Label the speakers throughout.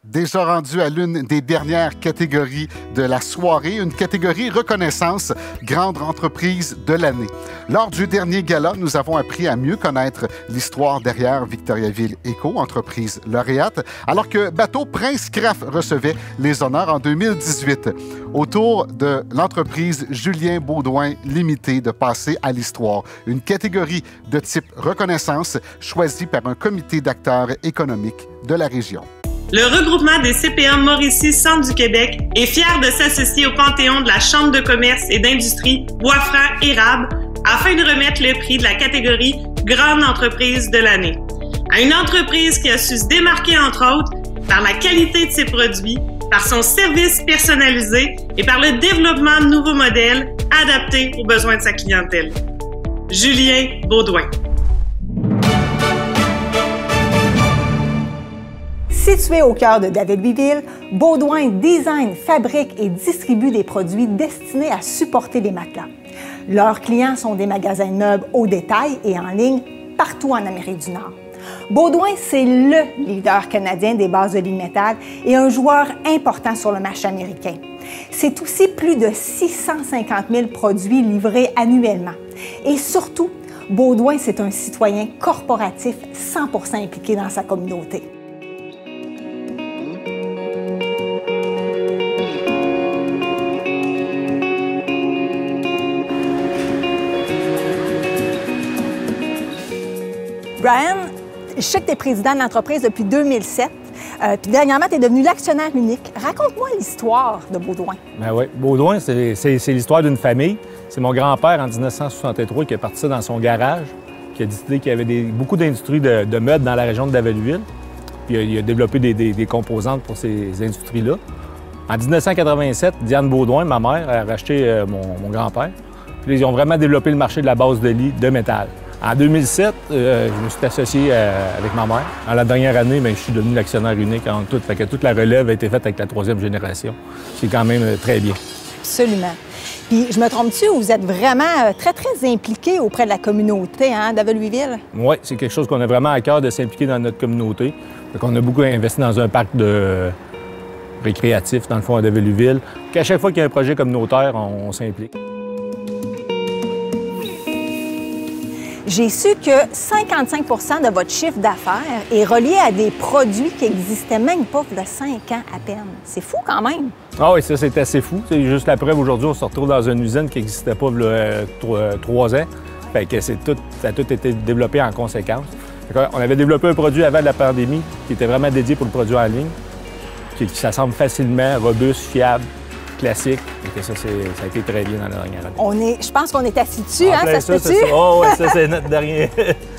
Speaker 1: Déjà rendu à l'une des dernières catégories de la soirée, une catégorie reconnaissance grande entreprise de l'année. Lors du dernier gala, nous avons appris à mieux connaître l'histoire derrière Victoriaville Eco, entreprise lauréate, alors que Bateau Prince Craft recevait les honneurs en 2018. Autour de l'entreprise Julien Baudouin Limité de passer à l'histoire, une catégorie de type reconnaissance choisie par un comité d'acteurs économiques de la région.
Speaker 2: Le regroupement des CPA Mauricie Centre du Québec est fier de s'associer au Panthéon de la Chambre de commerce et d'industrie Boisfranc-Érable afin de remettre le prix de la catégorie Grande entreprise de l'année à une entreprise qui a su se démarquer, entre autres, par la qualité de ses produits, par son service personnalisé et par le développement de nouveaux modèles adaptés aux besoins de sa clientèle. Julien Baudouin.
Speaker 3: Situé au cœur de David-Louisville, Baudouin design, fabrique et distribue des produits destinés à supporter les matelas. Leurs clients sont des magasins de meubles au détail et en ligne partout en Amérique du Nord. Baudouin, c'est le leader canadien des bases de lit métal et un joueur important sur le marché américain. C'est aussi plus de 650 000 produits livrés annuellement. Et surtout, Baudouin, c'est un citoyen corporatif 100% impliqué dans sa communauté. Brian, je sais que tu es président de l'entreprise depuis 2007. Puis dernièrement, tu es devenu l'actionnaire unique. Raconte-moi l'histoire de Baudouin.
Speaker 4: Ben oui, Baudouin, c'est l'histoire d'une famille. C'est mon grand-père en 1963 qui a parti ça dans son garage, qui a décidé qu'il y avait beaucoup d'industries de meubles dans la région de David-Louisville. Puis il a développé des composantes pour ces industries-là. En 1987, Diane Baudouin, ma mère, a racheté mon grand-père. Puis ils ont vraiment développé le marché de la base de lit de métal. En 2007, je me suis associé avec ma mère. En la dernière année, je suis devenu l'actionnaire unique en tout. Fait que toute la relève a été faite avec la troisième génération. C'est quand même très bien.
Speaker 3: Absolument. Puis, je me trompe-tu, vous êtes vraiment très, très impliqué auprès de la communauté, hein, David-Louisville?
Speaker 4: Oui, c'est quelque chose qu'on a vraiment à cœur de s'impliquer dans notre communauté. Fait qu'on a beaucoup investi dans un parc de récréatif, dans le fond, à David-Louisville. À chaque fois qu'il y a un projet communautaire, on s'implique.
Speaker 3: J'ai su que 55 de votre chiffre d'affaires est relié à des produits qui n'existaient même pas il y a 5 ans à peine. C'est fou quand même.
Speaker 4: Ah oui, ça, c'est assez fou. C'est juste la preuve, aujourd'hui, on se retrouve dans une usine qui n'existait pas il y a 3 ans. Fait que ça a tout été développé en conséquence. On avait développé un produit avant la pandémie qui était vraiment dédié pour le produit en ligne, qui s'assemble facilement, robuste, fiable, classique. Et ça a été très bien dans la dernière année.
Speaker 3: Je pense qu'on est assis dessus, hein? Ça se peut-tu?
Speaker 4: Oh, oui, ça, c'est notre dernier.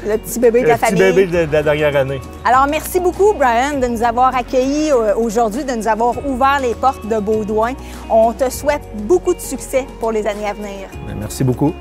Speaker 3: Le petit bébé de la famille.
Speaker 4: Le petit bébé de la dernière année.
Speaker 3: Alors, merci beaucoup, Brian, de nous avoir accueillis aujourd'hui, de nous avoir ouvert les portes de Baudouin. On te souhaite beaucoup de succès pour les années à venir.
Speaker 4: Merci beaucoup.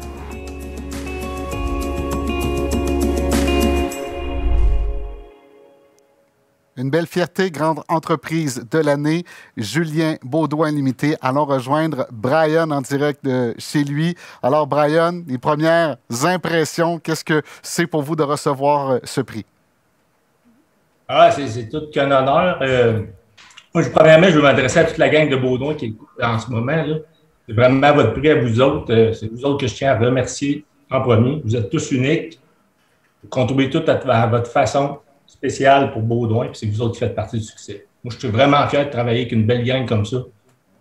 Speaker 1: Une belle fierté, grande entreprise de l'année, Julien Baudouin Limité. Allons rejoindre Brian en direct de chez lui. Alors, Brian, les premières impressions, qu'est-ce que c'est pour vous de recevoir ce prix?
Speaker 5: Ah, c'est tout qu'un honneur. Moi, premièrement, je veux m'adresser à toute la gang de Baudouin qui écoute en ce moment. C'est vraiment votre prix à vous autres. C'est vous autres que je tiens à remercier en premier. Vous êtes tous uniques. Vous contribuez tous à votre façon spécial pour Baudouin, puis c'est vous autres qui faites partie du succès. Moi, je suis vraiment fier de travailler avec une belle gang comme ça.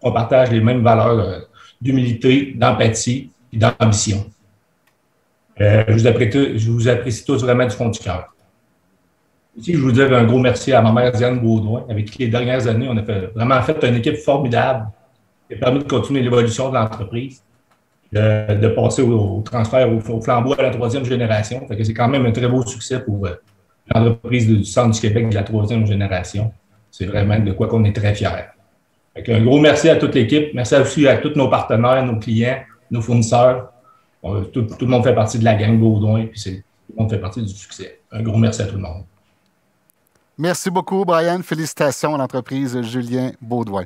Speaker 5: On partage les mêmes valeurs d'humilité, d'empathie et d'ambition. Je vous apprécie tous vraiment du fond du cœur. Ici, je veux dire un gros merci à ma mère Diane Baudouin, avec qui les dernières années, on a vraiment fait une équipe formidable qui a permis de continuer l'évolution de l'entreprise, de passer au transfert, au flambeau à la troisième génération. Fait que c'est quand même un très beau succès pour l'entreprise du Centre du Québec de la troisième génération. C'est vraiment de quoi qu'on est très fiers. Un gros merci à toute l'équipe. Merci aussi à tous nos partenaires, nos clients, nos fournisseurs. Tout le monde fait partie de la gang Baudouin, puis tout le monde fait partie du succès. Un gros merci à tout le monde.
Speaker 1: Merci beaucoup, Brian. Félicitations à l'entreprise Julien Baudouin.